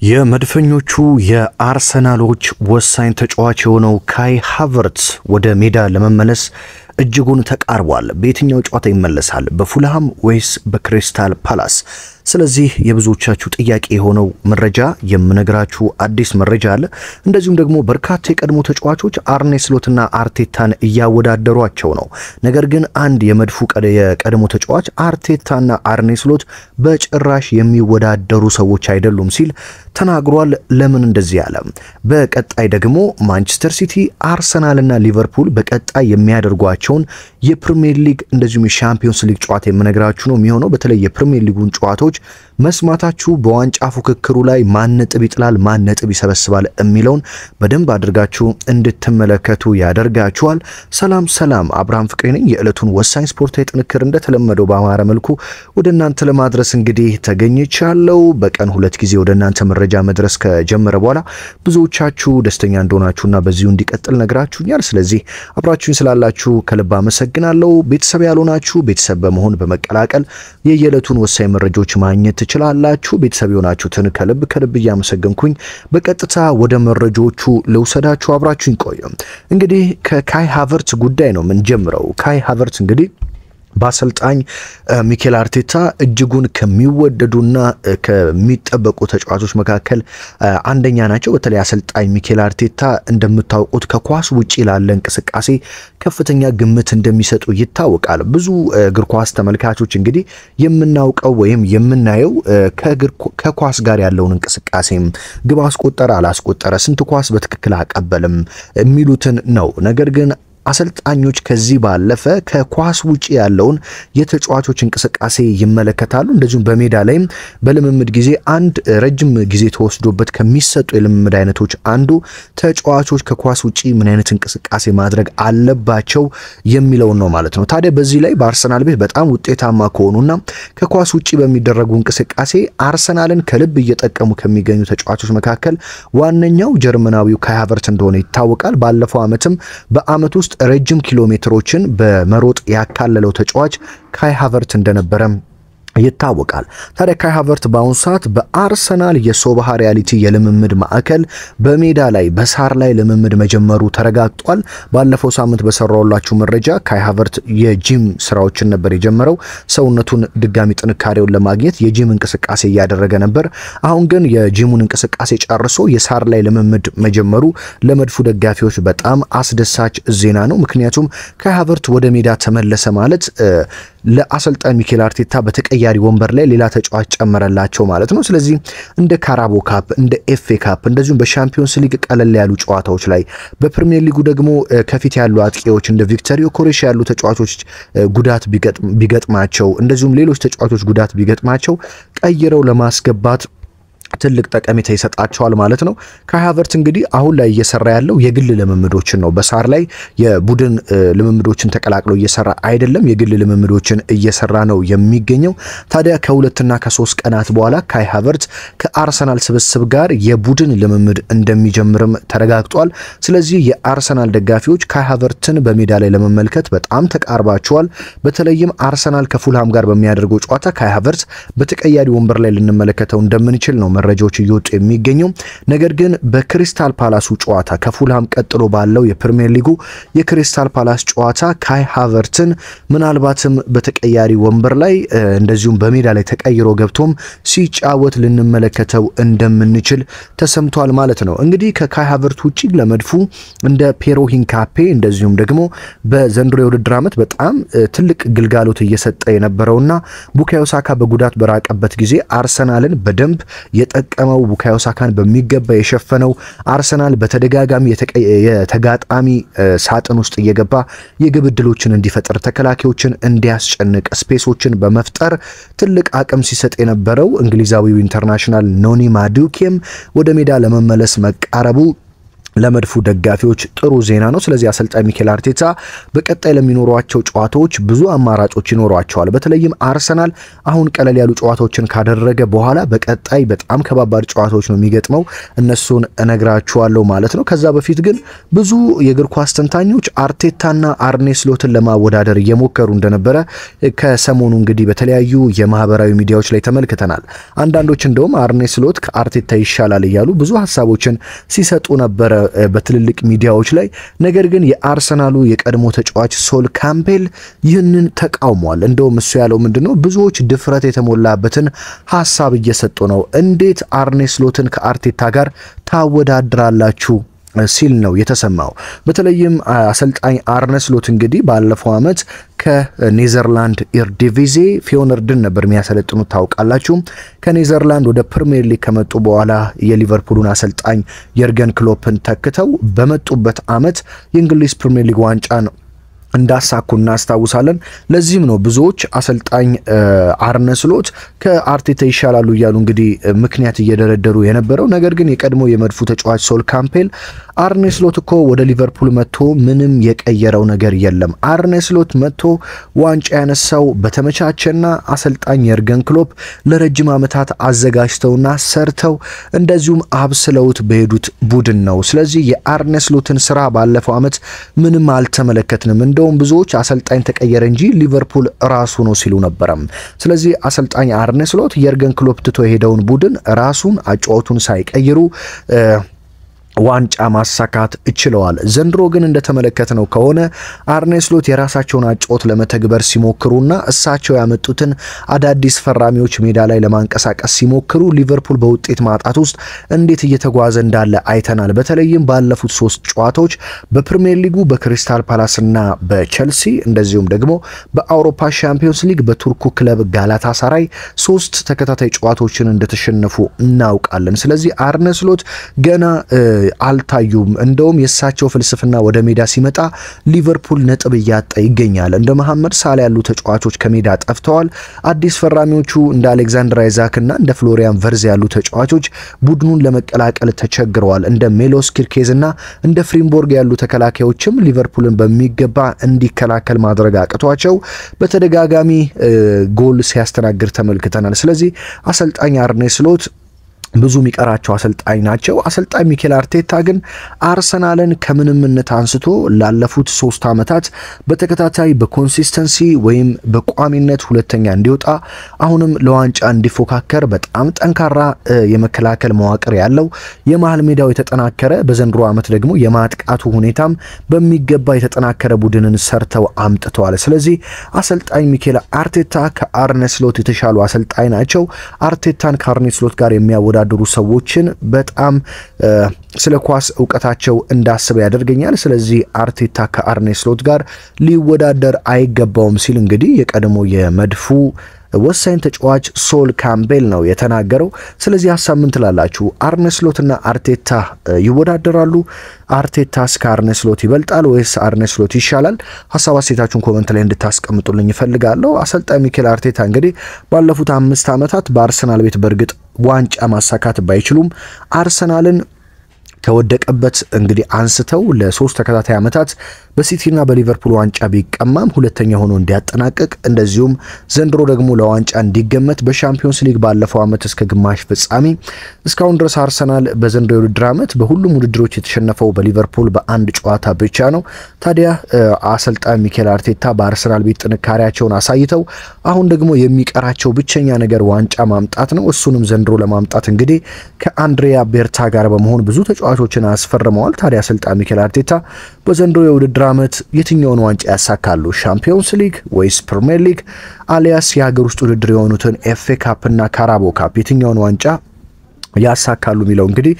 የመድፈኞቹ የአርሰናሎች ወሳኝ ተጫዋች የሆነው ካይ ሃቨርትዝ ወደ ሜዳ ለመመለስ እጅጉን ተቃርቧል። በየትኛው ጨዋታ ይመለሳል? በፉልሃም ወይስ በክሪስታል ፓላስ? ስለዚህ የብዙዎቻችሁ ጥያቄ የሆነው መረጃ የምነግራችሁ አዲስ መረጃ አለ። እንደዚሁም ደግሞ በርካታ የቀድሞ ተጫዋቾች አርኔ ስሎትና አርቴታን እያወዳደሯቸው ነው። ነገር ግን አንድ የመድፉ የቀድሞ ተጫዋች አርቴታና አርኔ ስሎት በጭራሽ የሚወዳደሩ ሰዎች አይደሉም ሲል ተናግሯል። ለምን እንደዚህ ያለ? በቀጣይ ደግሞ ማንቸስተር ሲቲ፣ አርሰናልና ሊቨርፑል በቀጣይ የሚያደርጓቸውን የፕሪሚየር ሊግ እንደዚሁም የሻምፒዮንስ ሊግ ጨዋታ የምነግራችሁ ነው የሚሆነው። በተለይ የፕሪሚየር ሊጉን ጨዋታዎች መስማታችሁ በዋንጫ ፉክክሩ ላይ ማን ነጥብ ይጥላል፣ ማን ነጥብ ይሰበስባል የሚለውን በደንብ አድርጋችሁ እንድትመለከቱ ያደርጋችኋል። ሰላም ሰላም፣ አብርሃም ፍቅሬ ነኝ። የዕለቱን ወሳኝ ስፖርታዊ ጥንክር እንደተለመደው በአማረ መልኩ ወደ እናንተ ለማድረስ እንግዲህ ተገኝቻለሁ። በቀን 2 ጊዜ ወደ እናንተ መረጃ መድረስ ከጀመረ በኋላ ብዙዎቻችሁ ደስተኛ እንደሆናችሁና በዚሁ እንዲቀጥል ነግራችሁኛል። ስለዚህ አብራችሁኝ ስላላችሁ ከልብ አመሰግናለሁ። ቤተሰብ ያልሆናችሁ ቤተሰብ በመሆን በመቀላቀል የየዕለቱን ወሳኝ መረጃዎች ማግኘት ትችላላችሁ። ቤተሰብ የሆናችሁትን ከልብ እያመሰገንኩኝ በቀጥታ ወደ መረጃዎቹ ልውሰዳችሁ። አብራችሁኝ ቆዩ። እንግዲህ ከካይ ሃቨርትዝ ጉዳይ ነው የምንጀምረው። ካይ ሃቨርትዝ እንግዲህ በአሰልጣኝ ሚኬል አርቴታ እጅጉን ከሚወደዱና ከሚጠበቁ ተጫዋቾች መካከል አንደኛ ናቸው። በተለይ አሰልጣኝ ሚኬል አርቴታ እንደምታውቁት ከኳስ ውጪ ላለ እንቅስቃሴ ከፍተኛ ግምት እንደሚሰጡ ይታወቃል። ብዙ እግር ኳስ ተመልካቾች እንግዲህ የምናውቀው ወይም የምናየው ከኳስ ጋር ያለውን እንቅስቃሴም ግብ አስቆጠረ አላስቆጠረ፣ ስንት ኳስ በትክክል አቀበልም የሚሉትን ነው። ነገር ግን አሰልጣኞች ከዚህ ባለፈ ከኳስ ውጪ ያለውን የተጫዋቾች እንቅስቃሴ ይመለከታሉ። እንደዚሁም በሜዳ ላይም በልምምድ ጊዜ አንድ ረጅም ጊዜ ተወስዶበት ከሚሰጡ የልምምድ አይነቶች አንዱ ተጫዋቾች ከኳስ ውጪ ምን አይነት እንቅስቃሴ ማድረግ አለባቸው የሚለው ነው ማለት ነው። ታዲያ በዚህ ላይ በአርሰናል ቤት በጣም ውጤታማ ከሆኑና ከኳስ ውጪ በሚደረጉ እንቅስቃሴ አርሰናልን ከልብ እየጠቀሙ ከሚገኙ ተጫዋቾች መካከል ዋነኛው ጀርመናዊው ካይ ሃቨርትዝ እንደሆነ ይታወቃል። ባለፈው ዓመትም በዓመት ውስጥ ረጅም ኪሎ ሜትሮችን በመሮጥ ያካለለው ተጫዋች ካይ ሃቨርትዝ እንደነበረ ይታወቃል። ታዲያ ካይ ሃቨርትዝ በአሁኑ ሰዓት በአርሰናል የሶባሃ ሪያሊቲ የልምምድ ማዕከል በሜዳ ላይ በሳር ላይ ልምምድ መጀመሩ ተረጋግጧል። ባለፈው ሳምንት በሰራውላችሁ መረጃ ካይ ሃቨርትዝ የጂም ስራዎችን ነበር የጀመረው። ሰውነቱን ድጋሚ ጥንካሬውን ለማግኘት የጂም እንቅስቃሴ እያደረገ ነበር። አሁን ግን የጂሙን እንቅስቃሴ ጨርሶ የሳር ላይ ልምምድ መጀመሩ ለመድፉ ደጋፊዎች በጣም አስደሳች ዜና ነው። ምክንያቱም ካይ ሃቨርትዝ ወደ ሜዳ ተመለሰ ማለት ለአሰልጣኝ ሚኬል አርቴታ በተቀያሪ ወንበር ላይ ሌላ ተጫዋች ጨመረላቸው ማለት ነው። ስለዚህ እንደ ካራቦ ካፕ፣ እንደ ኤፍኤ ካፕ እንደዚሁም በሻምፒዮንስ ሊግ ቀለል ያሉ ጨዋታዎች ላይ በፕሪሚየር ሊጉ ደግሞ ከፊት ያሉ አጥቂዎች እንደ ቪክተር ዮኬሬሽ ያሉ ተጫዋቾች ጉዳት ቢገጥማቸው እንደዚሁም ሌሎች ተጫዋቾች ጉዳት ቢገጥማቸው ቀይረው ለማስገባት ትልቅ ጠቀሜታ ይሰጣቸዋል ማለት ነው። ካይ ሃቨርትዝ እንግዲህ አሁን ላይ እየሰራ ያለው የግል ልምምዶችን ነው። በሳር ላይ የቡድን ልምምዶችን ተቀላቅሎ እየሰራ አይደለም፣ የግል ልምምዶችን እየሰራ ነው የሚገኘው። ታዲያ ከ2 እና ከ3 ቀናት በኋላ ካይ ሃቨርትዝ ከአርሰናል ስብስብ ጋር የቡድን ልምምድ እንደሚጀምርም ተረጋግጧል። ስለዚህ የአርሰናል ደጋፊዎች ካይ ሃቨርትዝን በሜዳ ላይ ለመመልከት በጣም ተቃርባቸዋል። በተለይም አርሰናል ከፉልሃም ጋር በሚያደርገው ጨዋታ ካይ ሃቨርትዝ በተቀያሪ ወንበር ላይ ልንመለከተው እንደምንችል ነው መረጃዎች እየወጡ የሚገኙ። ነገር ግን በክሪስታል ፓላሱ ጨዋታ ከፉልሃም ቀጥሎ ባለው የፕሪሚየር ሊጉ የክሪስታል ፓላስ ጨዋታ ካይ ሃቨርትዝን ምናልባትም በተቀያሪ ወንበር ላይ እንደዚሁም በሜዳ ላይ ተቀይሮ ገብቶም ሲጫወት ልንመለከተው እንደምንችል ተሰምቷል ማለት ነው። እንግዲህ ከካይ ሃቨርትዝ ውጪ ለመድፉ እንደ ፔሮ ሂንካፔ እንደዚሁም ደግሞ በዘንድሮ የውድድር ዓመት በጣም ትልቅ ግልጋሎት እየሰጠ የነበረውና ቡካዮ ሳካ በጉዳት በራቀበት ጊዜ አርሰናልን በደንብ የጠቀመው ቡካዮ ሳካን በሚገባ የሸፈነው አርሰናል በተደጋጋሚ የተጋጣሚ ሳጥን ውስጥ እየገባ የግብ ዕድሎችን እንዲፈጠር ተከላካዮችን እንዲያስጨንቅ ስፔሶችን በመፍጠር ትልቅ አቅም ሲሰጥ የነበረው እንግሊዛዊው ኢንተርናሽናል ኖኒ ማዱኬም ወደ ሜዳ ለመመለስ መቃረቡ ለመድፉ ደጋፊዎች ጥሩ ዜና ነው። ስለዚህ አሰልጣኝ ሚኬል አርቴታ በቀጣይ ለሚኖሯቸው ጨዋታዎች ብዙ አማራጮች ይኖሯቸዋል። በተለይም አርሰናል አሁን ቀለል ያሉ ጨዋታዎችን ካደረገ በኋላ በቀጣይ በጣም ከባባድ ጨዋታዎች ነው የሚገጥመው። እነሱን እነግራችኋለሁ ማለት ነው። ከዛ በፊት ግን ብዙ የእግር ኳስ ተንታኞች አርቴታና አርኔ ስሎትን ለማወዳደር እየሞከሩ እንደነበረ ከሰሞኑ እንግዲህ በተለያዩ የማህበራዊ ሚዲያዎች ላይ ተመልክተናል። አንዳንዶች እንደውም አርኔ ስሎት ከአርቴታ ይሻላል እያሉ ብዙ ሀሳቦችን ሲሰጡ ነበር በትልልቅ ሚዲያዎች ላይ። ነገር ግን የአርሰናሉ የቀድሞ ተጫዋች ሶል ካምፔል ይህንን ተቃውሟል። እንደውም እሱ ያለው ምንድነው ብዙዎች ድፍረት የተሞላበትን ሐሳብ እየሰጡ ነው። እንዴት አርኔ ስሎትን ከአርቴታ ጋር ታወዳድራላችሁ ሲል ነው የተሰማው። በተለይም አሰልጣኝ አርነ ስሎት እንግዲህ ባለፈው ዓመት ከኔዘርላንድ ኤርዲቪዜ ፊዮነርድን ነበር የሚያሰለጥኑት ታውቃላችሁ። ከኔዘርላንድ ወደ ፕሪሚየር ሊግ ከመጡ በኋላ የሊቨርፑሉን አሰልጣኝ የርገን ክሎፕን ተክተው በመጡበት ዓመት የእንግሊዝ ፕሪሚየር ሊግ ዋንጫን እንዳሳኩ እናስታውሳለን። ለዚህም ነው ብዙዎች አሰልጣኝ አርነ ስሎት ከአርቴታ ይሻላሉ እያሉ እንግዲህ ምክንያት እየደረደሩ የነበረው። ነገር ግን የቀድሞ የመድፉ ተጫዋች ሶል ካምፔል አርነ ስሎት እኮ ወደ ሊቨርፑል መጥቶ ምንም የቀየረው ነገር የለም። አርነ ስሎት መጥቶ ዋንጫ ያነሳው በተመቻቸና አሰልጣኝ የርገን ክሎፕ ለረጅም ዓመታት አዘጋጅተውና ሰርተው እንደዚሁም አብስለውት በሄዱት ቡድን ነው። ስለዚህ የአርነ ስሎትን ስራ ባለፈው ዓመት ምንም አልተመለከትንም። እንደውም ብዙዎች አሰልጣኝ ተቀየረ እንጂ ሊቨርፑል ራሱ ነው ሲሉ ነበር። ስለዚህ አሰልጣኝ አርነ ስሎት የርገን ክሎፕ ትቶ የሄደውን ቡድን ራሱን አጫወቱን ሳይቀይሩ ዋንጫ ማሳካት እችለዋል። ዘንድሮ ግን እንደተመለከተነው ከሆነ አርነ ስሎት የራሳቸውን አጫወት ለመተግበር ሲሞክሩና እሳቸው ያመጡትን አዳዲስ ፈራሚዎች ሜዳ ላይ ለማንቀሳቀስ ሲሞክሩ ሊቨርፑል በውጤት ማጣት ውስጥ እንዴት እየተጓዘ እንዳለ አይተናል። በተለይም ባለፉት 3 ጨዋታዎች በፕሪሚየር ሊጉ በክሪስታል ፓላስና በቸልሲ እንደዚሁም ደግሞ በአውሮፓ ሻምፒዮንስ ሊግ በቱርኩ ክለብ ጋላታሳራይ 3 ተከታታይ ጨዋታዎችን እንደተሸነፉ እናውቃለን። ስለዚህ አርነ ስሎት ገና አልታዩም። እንደውም የሳቸው ፍልስፍና ወደ ሜዳ ሲመጣ ሊቨርፑል ነጥብ እያጣ ይገኛል። እንደ መሐመድ ሳላ ያሉ ተጫዋቾች ከሜዳ ጠፍተዋል። አዲስ ፈራሚዎቹ እንደ አሌክዛንደር አይዛክና እንደ ፍሎሪያን ቨርዝ ያሉ ተጫዋቾች ቡድኑን ለመቀላቀል ተቸግረዋል። እንደ ሜሎስ ኪርኬዝና እንደ ፍሪምቦርግ ያሉ ተከላካዮችም ሊቨርፑልን በሚገባ እንዲከላከል ማድረግ አቅቷቸው በተደጋጋሚ ጎል ሲያስተናግድ ተመልክተናል። ስለዚህ አሰልጣኝ አርነ ስሎት ብዙ የሚቀራቸው አሰልጣኝ ናቸው። አሰልጣኝ ሚኬል አርቴታ ግን አርሰናልን ከምንምነት አንስቶ ላለፉት 3 ዓመታት በተከታታይ በኮንሲስተንሲ ወይም በቋሚነት ሁለተኛ እንዲወጣ አሁንም ለዋንጫ እንዲፎካከር በጣም ጠንካራ የመከላከል መዋቅር ያለው የመሃል ሜዳው የተጠናከረ በዘንድሮ ዓመት ደግሞ የማጥቃቱ ሁኔታም በሚገባ የተጠናከረ ቡድንን ሰርተው አምጥተዋል። ስለዚህ አሰልጣኝ ሚኬል አርቴታ ከአርነ ስሎት የተሻሉ አሰልጣኝ ናቸው። አርቴታን ከአርነ ስሎት ጋር የሚያወዳድሩ ሰዎችን በጣም ስለ ኳስ ዕውቀታቸው እንዳስበ ያደርገኛል። ስለዚህ አርቴታ ከአርነ ስሎት ጋር ሊወዳደር አይገባውም ሲል እንግዲህ የቀድሞ የመድፉ ወሳኝ ተጫዋች ሶል ካምፔል ነው የተናገረው። ስለዚህ ሀሳብ ምን ትላላችሁ? አርነ ስሎትና አርቴታ ይወዳደራሉ? አርቴታስ ከአርነ ስሎት ይበልጣል ወይስ አርነ ስሎት ይሻላል? ሀሳብ አስተያየታችሁን ኮሜንት ላይ እንድታስቀምጡልኝ እፈልጋለሁ። አሰልጣኝ ሚኬል አርቴታ እንግዲህ ባለፉት 5 ዓመታት በአርሰናል ቤት በእርግጥ ዋንጫ ማሳካት ባይችሉም አርሰናልን ከወደቀበት እንግዲህ አንስተው ለ3 ተከታታይ ዓመታት በሲቲና በሊቨርፑል ዋንጫ ቢቀማም ሁለተኛ ሆኖ እንዲያጠናቅቅ እንደዚሁም ዘንድሮ ደግሞ ለዋንጫ እንዲገመት በሻምፒዮንስ ሊግ ባለፈው ዓመት እስከ ግማሽ ፍጻሜ እስካሁን ድረስ አርሰናል በዘንድሮ የውድድር ዓመት በሁሉም ውድድሮች የተሸነፈው በሊቨርፑል በአንድ ጨዋታ ብቻ ነው። ታዲያ አሰልጣኝ ሚኬል አርቴታ በአርሰናል ቤት ጥንካሬያቸውን አሳይተው አሁን ደግሞ የሚቀራቸው ብቸኛ ነገር ዋንጫ ማምጣት ነው። እሱንም ዘንድሮ ለማምጣት እንግዲህ ከአንድሪያ ቤርታ ጋር በመሆን ብዙ ተጫዋቾችን አስፈርመዋል። ታዲያ አሰልጣኝ ሚኬል አርቴታ በዘንድሮ የውድድር ዓመት የትኛውን ዋንጫ ያሳካሉ? ሻምፒዮንስ ሊግ ወይስ ፕሪሚየር ሊግ አሊያስ የሀገር ውስጥ ውድድር የሆኑትን ኤፍኤ ካፕ እና ካራቦ ካፕ የትኛውን ዋንጫ ያሳካሉ የሚለው እንግዲህ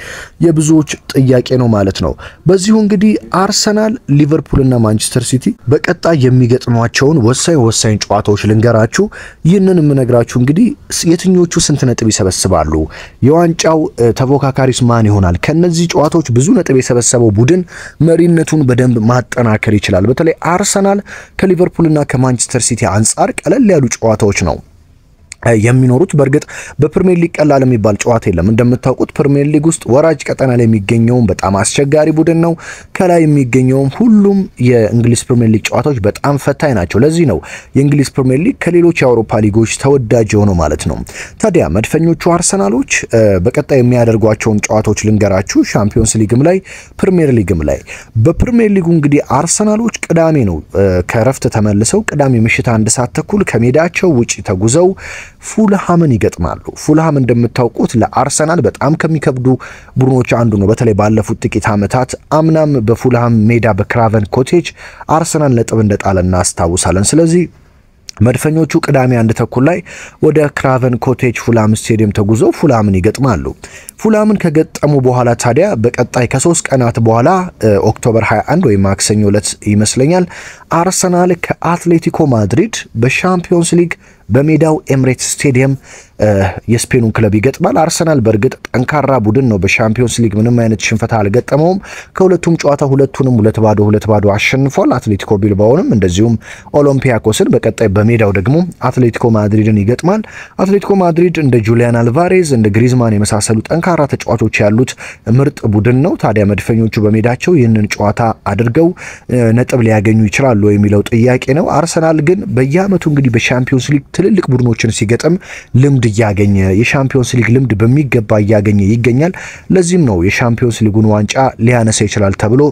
የብዙዎች ጥያቄ ነው ማለት ነው። በዚሁ እንግዲህ አርሰናል፣ ሊቨርፑልና ማንቸስተር ሲቲ በቀጣይ የሚገጥሟቸውን ወሳኝ ጨዋታዎች ልንገራችሁ። ይህንን የምነግራችሁ እንግዲህ የትኞቹ ስንት ነጥብ ይሰበስባሉ፣ የዋንጫው ተፎካካሪስ ማን ይሆናል፣ ከነዚህ ጨዋታዎች ብዙ ነጥብ የሰበሰበው ቡድን መሪነቱን በደንብ ማጠናከር ይችላል። በተለይ አርሰናል ከሊቨርፑልና ከማንቸስተር ሲቲ አንጻር ቀለል ያሉ ጨዋታዎች ነው የሚኖሩት በርግጥ በፕሪሚየር ሊግ ቀላል የሚባል ጨዋታ የለም። እንደምታውቁት ፕሪሚየር ሊግ ውስጥ ወራጅ ቀጠና ላይ የሚገኘው በጣም አስቸጋሪ ቡድን ነው። ከላይ የሚገኘው ሁሉም የእንግሊዝ ፕሪሚየር ሊግ ጨዋታዎች በጣም ፈታኝ ናቸው። ለዚህ ነው የእንግሊዝ ፕሪሚየር ሊግ ከሌሎች የአውሮፓ ሊጎች ተወዳጅ የሆነው ማለት ነው። ታዲያ መድፈኞቹ አርሰናሎች በቀጣይ የሚያደርጓቸውን ጨዋታዎች ልንገራችሁ። ሻምፒዮንስ ሊግም ላይ ፕሪሚየር ሊግም ላይ በፕሪሚየር ሊጉ እንግዲህ አርሰናሎች ቅዳሜ ነው ከረፍት ተመልሰው ቅዳሜ ምሽት 1 ሰዓት ተኩል ከሜዳቸው ውጪ ተጉዘው ፉልሃምን ይገጥማሉ። ፉልሃም እንደምታውቁት ለአርሰናል በጣም ከሚከብዱ ቡድኖች አንዱ ነው። በተለይ ባለፉት ጥቂት ዓመታት አምናም በፉልሃም ሜዳ በክራቨን ኮቴጅ አርሰናል ነጥብ እንደጣለ እናስታውሳለን። ስለዚህ መድፈኞቹ ቅዳሜ 1 ተኩል ላይ ወደ ክራቨን ኮቴጅ ፉልሃም ስቴዲየም ተጉዘው ፉልሃምን ይገጥማሉ። ፉልሃምን ከገጠሙ በኋላ ታዲያ በቀጣይ ከ3 ቀናት በኋላ ኦክቶበር 21 ወይ ማክሰኞ ዕለት ይመስለኛል አርሰናል ከአትሌቲኮ ማድሪድ በሻምፒዮንስ ሊግ በሜዳው ኤምሬትስ ስቴዲየም የስፔኑን ክለብ ይገጥማል። አርሰናል በርግጥ ጠንካራ ቡድን ነው። በሻምፒዮንስ ሊግ ምንም አይነት ሽንፈት አልገጠመውም። ከሁለቱም ጨዋታ ሁለቱንም 2-2 አሸንፏል። አትሌቲኮ ቢልባኦንም እንደዚሁም ኦሎምፒያኮስን። በቀጣይ በሜዳው ደግሞ አትሌቲኮ ማድሪድን ይገጥማል። አትሌቲኮ ማድሪድ እንደ ጁሊያን አልቫሬዝ እንደ ግሪዝማን የመሳሰሉ ጠንካራ ተጫዋቾች ያሉት ምርጥ ቡድን ነው። ታዲያ መድፈኞቹ በሜዳቸው ይህንን ጨዋታ አድርገው ነጥብ ሊያገኙ ይችላሉ የሚለው ጥያቄ ነው። አርሰናል ግን በየዓመቱ እንግዲህ በሻምፒዮንስ ሊግ ትልልቅ ቡድኖችን ሲገጥም ልምድ እያገኘ የሻምፒዮንስ ሊግ ልምድ በሚገባ እያገኘ ይገኛል። ለዚህም ነው የሻምፒዮንስ ሊጉን ዋንጫ ሊያነሳ ይችላል ተብሎ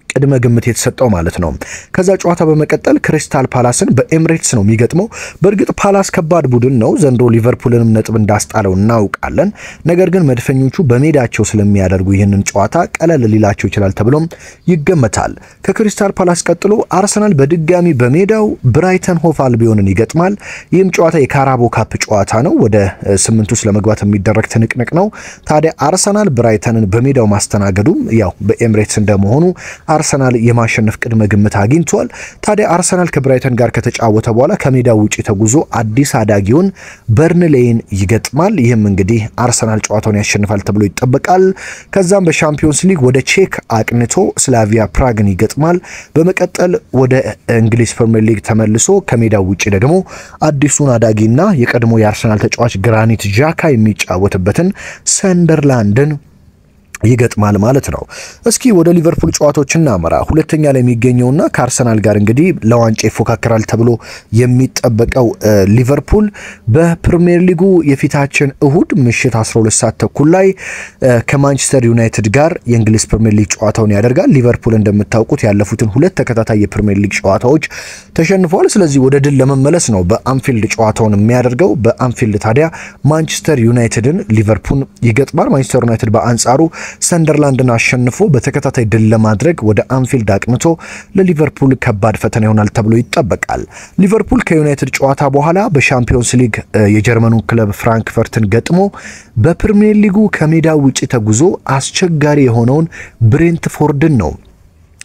ቅድመ ግምት የተሰጠው ማለት ነው። ከዛ ጨዋታ በመቀጠል ክሪስታል ፓላስን በኤምሬትስ ነው የሚገጥመው። በእርግጥ ፓላስ ከባድ ቡድን ነው። ዘንድሮ ሊቨርፑልንም ነጥብ እንዳስጣለው እናውቃለን። ነገር ግን መድፈኞቹ በሜዳቸው ስለሚያደርጉ ይህንን ጨዋታ ቀለል ሊላቸው ይችላል ተብሎም ይገመታል። ከክሪስታል ፓላስ ቀጥሎ አርሰናል በድጋሚ በሜዳው ብራይተን ሆፍ አልቢዮንን ይገጥማል። ይህም ጨዋታ የካራቦ ካፕ ጨዋታ ነው። ወደ 8 ውስጥ ለመግባት የሚደረግ ትንቅንቅ ነው። ታዲያ አርሰናል ብራይተንን በሜዳው ማስተናገዱም ያው በኤምሬትስ እንደመሆኑ አርሰናል የማሸነፍ ቅድመ ግምት አግኝቷል። ታዲያ አርሰናል ከብራይተን ጋር ከተጫወተ በኋላ ከሜዳው ውጪ ተጉዞ አዲስ አዳጊውን በርንሌይን ይገጥማል። ይህም እንግዲህ አርሰናል ጨዋታውን ያሸንፋል ተብሎ ይጠበቃል። ከዛም በሻምፒዮንስ ሊግ ወደ ቼክ አቅንቶ ስላቪያ ፕራግን ይገጥማል። በመቀጠል ወደ እንግሊዝ ፕሪሚየር ሊግ ተመልሶ ከሜዳው ውጪ ደግሞ አዲሱን አዳጊና የቀድሞ የአርሰናል ተጫዋች ግራኒት ዣካ የሚጫወትበትን ሰንደርላንድን ይገጥማል ማለት ነው። እስኪ ወደ ሊቨርፑል ጨዋታዎች እናመራ። ሁለተኛ ላይ የሚገኘውና ከአርሰናል ጋር እንግዲህ ለዋንጫ ይፎካከራል ተብሎ የሚጠበቀው ሊቨርፑል በፕሪሚየር ሊጉ የፊታችን እሁድ ምሽት 12 ሰዓት ተኩል ላይ ከማንቸስተር ዩናይትድ ጋር የእንግሊዝ ፕሪሚየር ሊግ ጨዋታውን ያደርጋል። ሊቨርፑል እንደምታውቁት ያለፉትን 2 ተከታታይ የፕሪሚየር ሊግ ጨዋታዎች ተሸንፈዋል። ስለዚህ ወደ ድል ለመመለስ ነው በአንፊልድ ጨዋታውን የሚያደርገው። በአንፊልድ ታዲያ ማንቸስተር ዩናይትድን ሊቨርፑል ይገጥማል። ማንቸስተር ዩናይትድ በአንጻሩ ሰንደርላንድን አሸንፎ በተከታታይ ድል ለማድረግ ወደ አንፊልድ አቅንቶ ለሊቨርፑል ከባድ ፈተና ይሆናል ተብሎ ይጠበቃል። ሊቨርፑል ከዩናይትድ ጨዋታ በኋላ በሻምፒዮንስ ሊግ የጀርመኑ ክለብ ፍራንክፈርትን ገጥሞ በፕሪሚየር ሊጉ ከሜዳው ውጪ ተጉዞ አስቸጋሪ የሆነውን ብሬንትፎርድን ነው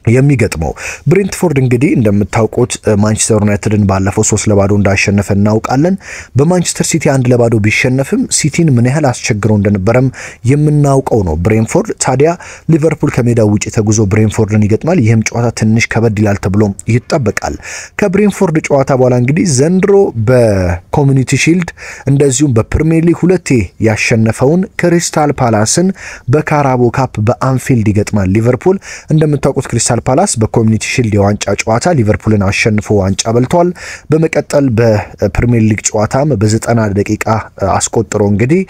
የሚገጥመው። ብሬንትፎርድ እንግዲህ እንደምታውቁት ማንቸስተር ዩናይትድን ባለፈው 3-0 እንዳሸነፈ እናውቃለን። በማንቸስተር ሲቲ 1-0 ቢሸነፍም ሲቲን ምን ያህል አስቸግረው እንደነበረም የምናውቀው ነው ብሬንትፎርድ። ታዲያ ሊቨርፑል ከሜዳው ውጪ ተጉዞ ብሬንትፎርድን ይገጥማል። ይህም ጨዋታ ትንሽ ከበድ ይላል ተብሎ ይጠበቃል። ከብሬንትፎርድ ጨዋታ በኋላ እንግዲህ ዘንድሮ በኮሚኒቲ ሺልድ እንደዚሁም በፕሪሚየር ሊግ 2 ያሸነፈውን ክሪስታል ፓላስን በካራቦ ካፕ በአንፊልድ ይገጥማል። ሊቨርፑል እንደምታውቁት ክሪስታል ፓላስ በኮሚኒቲ ሺልድ የዋንጫ ጨዋታ ሊቨርፑልን አሸንፎ ዋንጫ በልቷል። በመቀጠል በፕሪሚየር ሊግ ጨዋታም በ90 ደቂቃ አስቆጥሮ እንግዲህ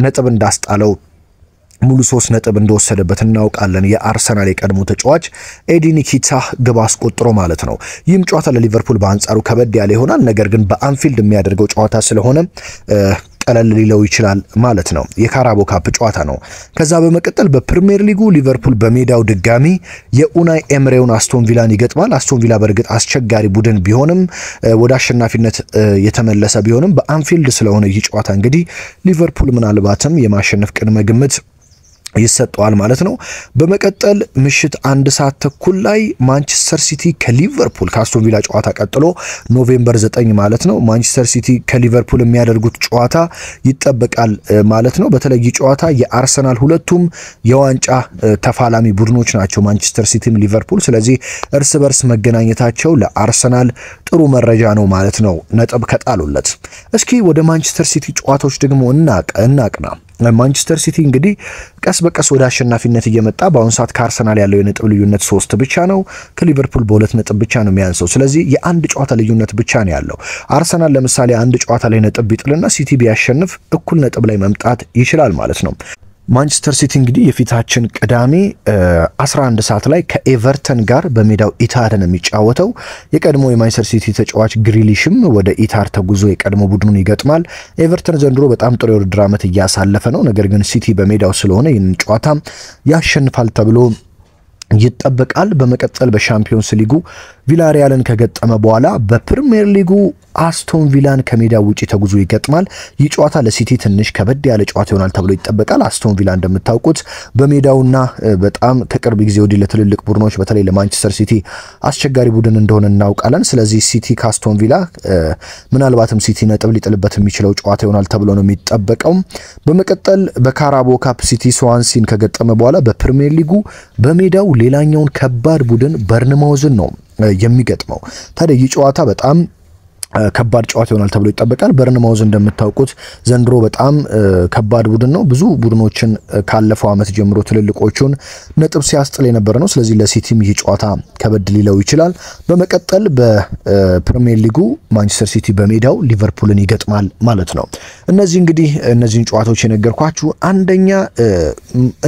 ነጥብ እንዳስጣለው ሙሉ 3 ነጥብ እንደወሰደበት እናውቃለን። የአርሰናል የቀድሞ ተጫዋች ኤዲ ኒኪታ ግብ አስቆጥሮ ማለት ነው። ይህም ጨዋታ ለሊቨርፑል በአንጻሩ ከበድ ያለ ይሆናል። ነገር ግን በአንፊልድ የሚያደርገው ጨዋታ ስለሆነ ቀለል ሊለው ይችላል ማለት ነው። የካራቦ ካፕ ጨዋታ ነው። ከዛ በመቀጠል በፕሪሚየር ሊጉ ሊቨርፑል በሜዳው ድጋሚ የኡናይ ኤምሬውን አስቶን ቪላን ይገጥማል። አስቶን ቪላ በእርግጥ አስቸጋሪ ቡድን ቢሆንም ወደ አሸናፊነት የተመለሰ ቢሆንም በአንፊልድ ስለሆነ ይህ ጨዋታ እንግዲህ ሊቨርፑል ምናልባትም የማሸነፍ ቅድመ ግምት ይሰጣል ማለት ነው። በመቀጠል ምሽት 1 ሰዓት ተኩል ላይ ማንቸስተር ሲቲ ከሊቨርፑል ከአስቶን ቪላ ጨዋታ ቀጥሎ ኖቬምበር 9 ማለት ነው ማንቸስተር ሲቲ ከሊቨርፑል የሚያደርጉት ጨዋታ ይጠበቃል ማለት ነው። በተለይ ጨዋታ የአርሰናል ሁለቱም የዋንጫ ተፋላሚ ቡድኖች ናቸው ማንቸስተር ሲቲም ሊቨርፑል። ስለዚህ እርስ በርስ መገናኘታቸው ለአርሰናል ጥሩ መረጃ ነው ማለት ነው ነጥብ ከጣሉለት። እስኪ ወደ ማንቸስተር ሲቲ ጨዋታዎች ደግሞ እናቅና። ማንቸስተር ሲቲ እንግዲህ ቀስ በቀስ ወደ አሸናፊነት እየመጣ በአሁን ሰዓት ከአርሰናል ያለው የነጥብ ልዩነት 3 ብቻ ነው። ከሊቨርፑል በ2 ነጥብ ብቻ ነው የሚያንሰው። ስለዚህ የአንድ ጨዋታ ልዩነት ብቻ ነው ያለው። አርሰናል ለምሳሌ አንድ ጨዋታ ላይ ነጥብ ቢጥልና ሲቲ ቢያሸንፍ እኩል ነጥብ ላይ መምጣት ይችላል ማለት ነው። ማንቸስተር ሲቲ እንግዲህ የፊታችን ቅዳሜ 11 ሰዓት ላይ ከኤቨርተን ጋር በሜዳው ኢታድ ነው የሚጫወተው። የቀድሞ የማንቸስተር ሲቲ ተጫዋች ግሪሊሽም ወደ ኢታድ ተጉዞ የቀድሞ ቡድኑን ይገጥማል። ኤቨርተን ዘንድሮ በጣም ጥሩ የውድድር ዓመት እያሳለፈ ነው። ነገር ግን ሲቲ በሜዳው ስለሆነ ይህንን ጨዋታ ያሸንፋል ተብሎ ይጠበቃል። በመቀጠል በሻምፒዮንስ ሊጉ ቪላሪያልን ከገጠመ በኋላ በፕሪሚየር ሊጉ አስቶን ቪላን ከሜዳ ውጪ ተጉዞ ይገጥማል። ይህ ጨዋታ ለሲቲ ትንሽ ከበድ ያለ ጨዋታ ይሆናል ተብሎ ይጠበቃል። አስቶን ቪላ እንደምታውቁት በሜዳውና በጣም ከቅርብ ጊዜ ወዲህ ለትልልቅ ቡድኖች በተለይ ለማንቸስተር ሲቲ አስቸጋሪ ቡድን እንደሆነ እናውቃለን። ስለዚህ ሲቲ ከአስቶን ቪላ ምናልባትም ሲቲ ነጥብ ሊጥልበት የሚችለው ጨዋታ ይሆናል ተብሎ ነው የሚጠበቀው። በመቀጠል በካራቦ ካፕ ሲቲ ስዋንሲን ከገጠመ በኋላ በፕሪሚየር ሊጉ በሜዳው ሌላኛውን ከባድ ቡድን በርንማውዝን ነው የሚገጥመው። ታዲያ ይህ ጨዋታ በጣም ከባድ ጨዋታ ይሆናል ተብሎ ይጠበቃል። በርንማውዝ እንደምታውቁት ዘንድሮ በጣም ከባድ ቡድን ነው። ብዙ ቡድኖችን ካለፈው ዓመት ጀምሮ ትልልቆቹን ነጥብ ሲያስጥል የነበረ ነው። ስለዚህ ለሲቲም ይህ ጨዋታ ከበድ ሊለው ይችላል። በመቀጠል በፕሪሚየር ሊጉ ማንቸስተር ሲቲ በሜዳው ሊቨርፑልን ይገጥማል ማለት ነው። እነዚህን ጨዋታዎች የነገርኳችሁ አንደኛ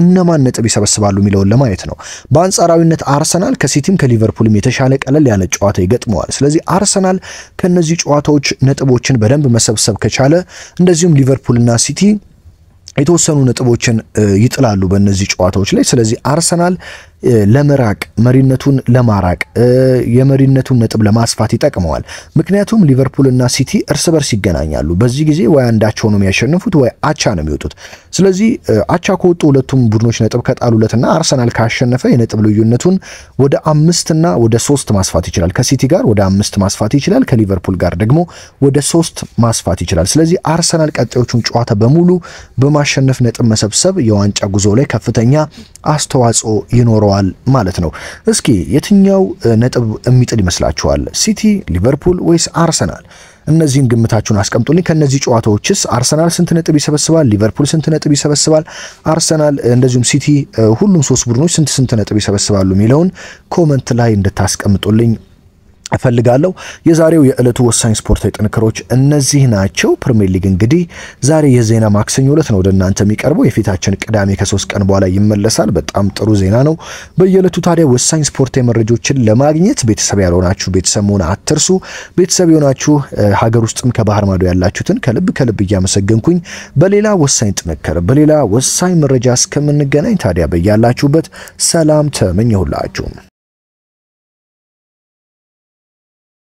እነማን ነጥብ ይሰበስባሉ የሚለውን ለማየት ነው። በአንጻራዊነት አርሰናል ከሲቲም ከሊቨርፑልም የተሻለ ቀለል ያለ ጨዋታ ይገጥመዋል። ስለዚህ አርሰናል ከነዚህ ጨዋታዎች ነጥቦችን በደንብ መሰብሰብ ከቻለ እንደዚሁም ሊቨርፑልና ሲቲ የተወሰኑ ነጥቦችን ይጥላሉ በእነዚህ ጨዋታዎች ላይ። ስለዚህ አርሰናል ለመራቅ መሪነቱን ለማራቅ የመሪነቱን ነጥብ ለማስፋት ይጠቅመዋል። ምክንያቱም ሊቨርፑልና ሲቲ እርስ በርስ ይገናኛሉ። በዚህ ጊዜ ወይ አንዳቸው ነው የሚያሸንፉት ወይ አቻ ነው የሚወጡት። ስለዚህ አቻ ከወጡ ሁለቱም ቡድኖች ነጥብ ከጣሉለትና አርሰናል ካሸነፈ የነጥብ ልዩነቱን ወደ 5 እና ወደ 3 ማስፋት ይችላል። ከሲቲ ጋር ወደ 5 ማስፋት ይችላል። ከሊቨርፑል ጋር ደግሞ ወደ 3 ማስፋት ይችላል። ስለዚህ አርሰናል ቀጣዮቹን ጨዋታ በሙሉ በማሸነፍ ነጥብ መሰብሰብ የዋንጫ ጉዞ ላይ ከፍተኛ አስተዋጽኦ ይኖረዋል ማለት ነው። እስኪ የትኛው ነጥብ የሚጥል ይመስላችኋል? ሲቲ፣ ሊቨርፑል ወይስ አርሰናል? እነዚህን ግምታችሁን አስቀምጡልኝ። ከነዚህ ጨዋታዎችስ አርሰናል ስንት ነጥብ ይሰበስባል? ሊቨርፑል ስንት ነጥብ ይሰበስባል? አርሰናል እንደዚሁም ሲቲ ሁሉም 3 ቡድኖች ስንት ነጥብ ይሰበስባሉ የሚለውን ኮመንት ላይ እንድታስቀምጡልኝ እፈልጋለሁ። የዛሬው የዕለቱ ወሳኝ ስፖርታዊ ጥንክሮች እነዚህ ናቸው። ፕሪሚየር ሊግ እንግዲህ ዛሬ የዜና ማክሰኞ ዕለት ነው ወደ እናንተ የሚቀርበው። የፊታችን ቅዳሜ ከ3 ቀን በኋላ ይመለሳል። በጣም ጥሩ ዜና ነው። በየዕለቱ ታዲያ ወሳኝ ስፖርታዊ መረጃዎችን ለማግኘት ቤተሰብ ያልሆናችሁ ቤተሰብ መሆን አትርሱ። ቤተሰብ የሆናችሁ ሀገር ውስጥም ከባህር ማዶ ያላችሁትን ከልብ እያመሰገንኩኝ በሌላ ወሳኝ ጥንክር በሌላ ወሳኝ መረጃ እስከምንገናኝ ታዲያ በያላችሁበት ሰላም ተመኘሁላችሁ።